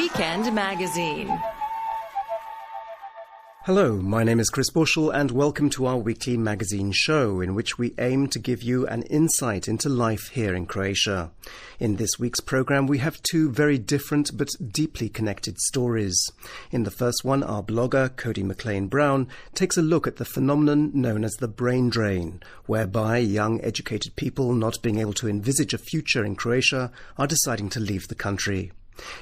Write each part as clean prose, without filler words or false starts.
Weekend Magazine. Hello, my name is Chris Bushell and welcome to our weekly magazine show in which we aim to give you an insight into life here in Croatia. In this week's program we have two very different but deeply connected stories. In the first one, our blogger Cody McLean Brown takes a look at the phenomenon known as the brain drain, whereby young educated people not being able to envisage a future in Croatia are deciding to leave the country.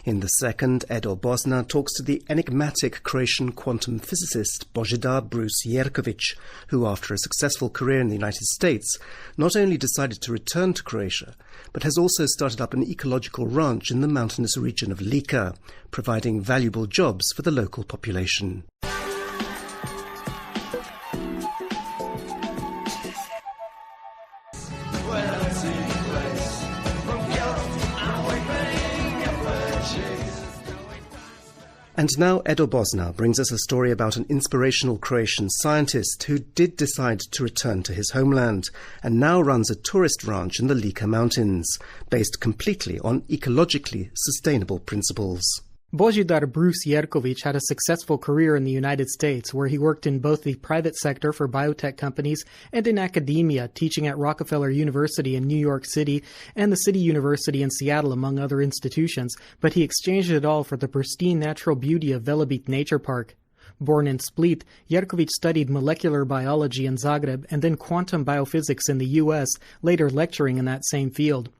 In the second, Edo Bosna talks to the enigmatic Croatian quantum physicist Bozidar Bruce Yerkovich, who after a successful career in the United States not only decided to return to Croatia, but has also started up an ecological ranch in the mountainous region of Lika, providing valuable jobs for the local population. And now Edo Bosna brings us a story about an inspirational Croatian scientist who did decide to return to his homeland and now runs a tourist ranch in the Lika Mountains, based completely on ecologically sustainable principles. Bozidar Bruce Yerkovich had a successful career in the United States, where he worked in both the private sector for biotech companies and in academia, teaching at Rockefeller University in New York City and the City University in Seattle, among other institutions, but he exchanged it all for the pristine natural beauty of Velebit Nature Park. Born in Split, Yerkovich studied molecular biology in Zagreb and then quantum biophysics in the U.S., later lecturing in that same field.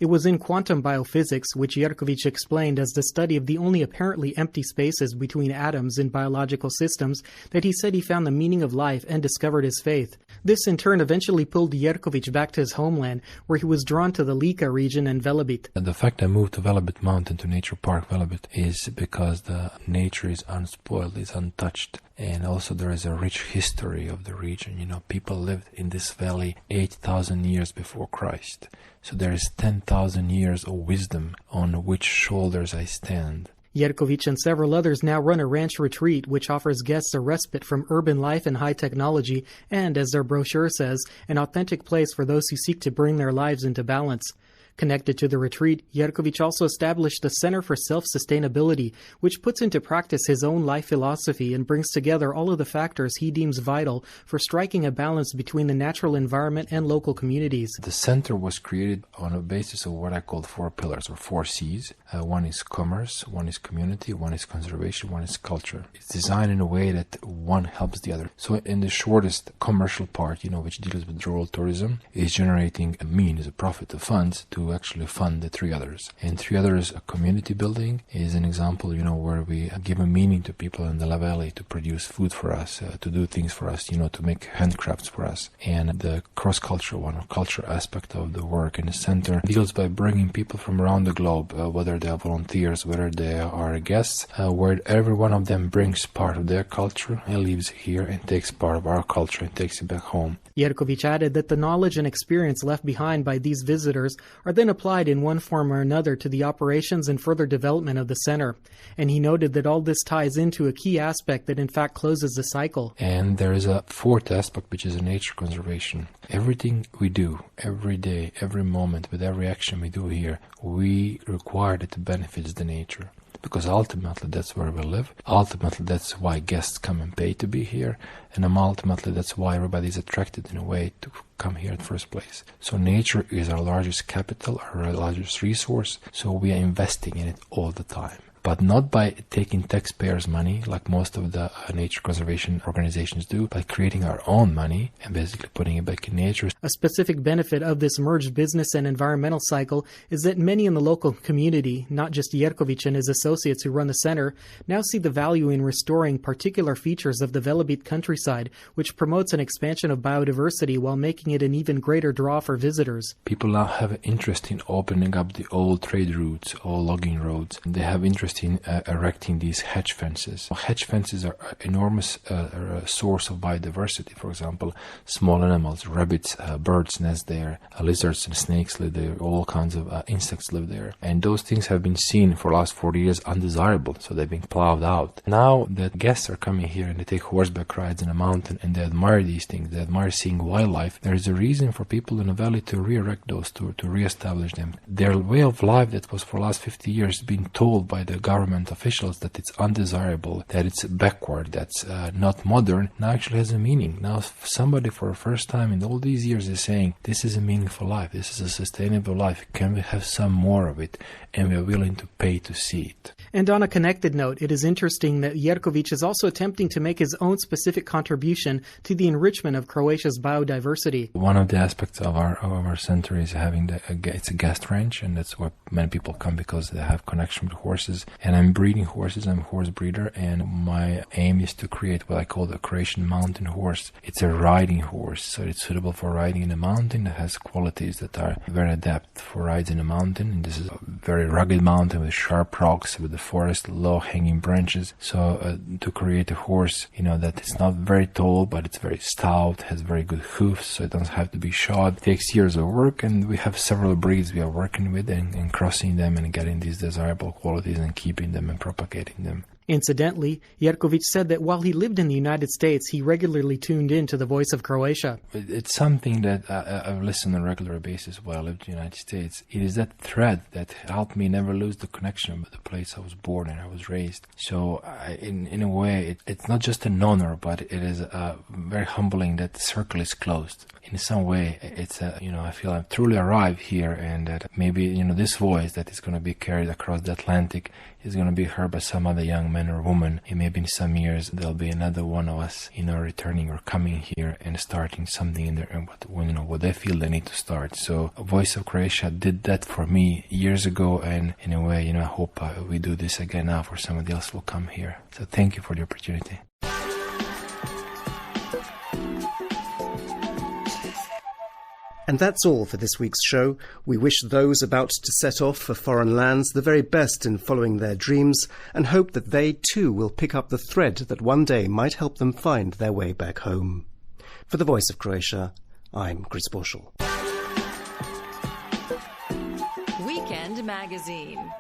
It was in quantum biophysics, which Yerkovich explained as the study of the only apparently empty spaces between atoms in biological systems, that he said he found the meaning of life and discovered his faith. This in turn eventually pulled Yerkovich back to his homeland, where he was drawn to the Lika region and Velebit. The fact I moved to Velebit Mountain, to Nature Park Velebit, is because the nature is unspoiled, is untouched. And also there is a rich history of the region. You know, people lived in this valley 8,000 years before Christ. So there is 10,000 years of wisdom on which shoulders I stand. Yerkovich and several others now run a ranch retreat which offers guests a respite from urban life and high technology and, as their brochure says, an authentic place for those who seek to bring their lives into balance. Connected to the retreat, Yerkovich also established the Center for Self-Sustainability, which puts into practice his own life philosophy and brings together all of the factors he deems vital for striking a balance between the natural environment and local communities. The center was created on a basis of what I call 4 pillars, or 4 C's. One is commerce, one is community, one is conservation, one is culture. It's designed in a way that one helps the other. So in the shortest commercial part, which deals with rural tourism, is generating a means, a profit of funds to actually fund the 3 others. And 3 others, a community building is an example, where we give a meaning to people in the La Valley to produce food for us, to do things for us, to make handcrafts for us. And the cross-cultural one, or culture aspect of the work in the center, deals by bringing people from around the globe, whether they are volunteers, whether they are guests, where every one of them brings part of their culture and lives here and takes part of our culture and takes it back home. Yerkovich added that the knowledge and experience left behind by these visitors are then applied in one form or another to the operations and further development of the center. And he noted that all this ties into a key aspect that in fact closes the cycle. And there is a 4th aspect, which is nature conservation. Everything we do, every day, every moment, with every action we do here, we require that it benefits the nature. Because ultimately that's where we live. Ultimately that's why guests come and pay to be here. And ultimately that's why everybody's attracted in a way to come here in the first place. So nature is our largest capital, our largest resource. So we are investing in it all the time. But not by taking taxpayers' money like most of the nature conservation organizations do, by creating our own money and basically putting it back in nature. A specific benefit of this merged business and environmental cycle is that many in the local community, not just Yerkovich and his associates who run the center, now see the value in restoring particular features of the Velebit countryside, which promotes an expansion of biodiversity while making it an even greater draw for visitors. People now have an interest in opening up the old trade routes, old logging roads. They have interest in erecting these hedge fences. Hedge fences are an enormous source of biodiversity. For example, small animals, rabbits, birds nest there, lizards and snakes live there, all kinds of insects live there. And those things have been seen for the last 40 years undesirable, so they've been plowed out. Now that guests are coming here and they take horseback rides in a mountain and they admire these things, they admire seeing wildlife, there is a reason for people in the valley to re-erect those, to re-establish them. Their way of life that was for the last 50 years been told by the government officials that it's undesirable, that it's backward, that's not modern, now actually has a meaning. Now somebody for the first time in all these years is saying, this is a meaningful life, this is a sustainable life, can we have some more of it? And we are willing to pay to see it. And on a connected note, it is interesting that Yerkovich is also attempting to make his own specific contribution to the enrichment of Croatia's biodiversity. One of the aspects of our center is having it's a guest ranch, and that's where many people come because they have connection with horses. And I'm breeding horses, I'm a horse breeder, and my aim is to create what I call the Croatian mountain horse. It's a riding horse, so it's suitable for riding in the mountain. It has qualities that are very adept for rides in the mountain, and this is a very rugged mountain with sharp rocks, with the forest, low-hanging branches. So to create a horse, that is not very tall, but it's very stout, has very good hoofs, so it doesn't have to be shod. It takes years of work, and we have several breeds we are working with and crossing them and getting these desirable qualities and keeping them and propagating them. Incidentally, Yerkovich said that while he lived in the United States, he regularly tuned in to the Voice of Croatia. It's something that I've listened on a regular basis while I lived in the United States. It is that thread that helped me never lose the connection with the place I was born and I was raised. So in a way, it's not just an honor, but it is very humbling that the circle is closed. In some way, it's I feel I've truly arrived here, and that maybe this voice that is going to be carried across the Atlantic is going to be heard by some other young man or woman. And maybe in some years there'll be another one of us, returning or coming here and starting something in there, what they feel they need to start. So Voice of Croatia did that for me years ago, and in a way, I hope we do this again now for somebody else will come here. So thank you for the opportunity. And that's all for this week's show. We wish those about to set off for foreign lands the very best in following their dreams, and hope that they too will pick up the thread that one day might help them find their way back home. For the Voice of Croatia, I'm Chris Borschel. Weekend Magazine.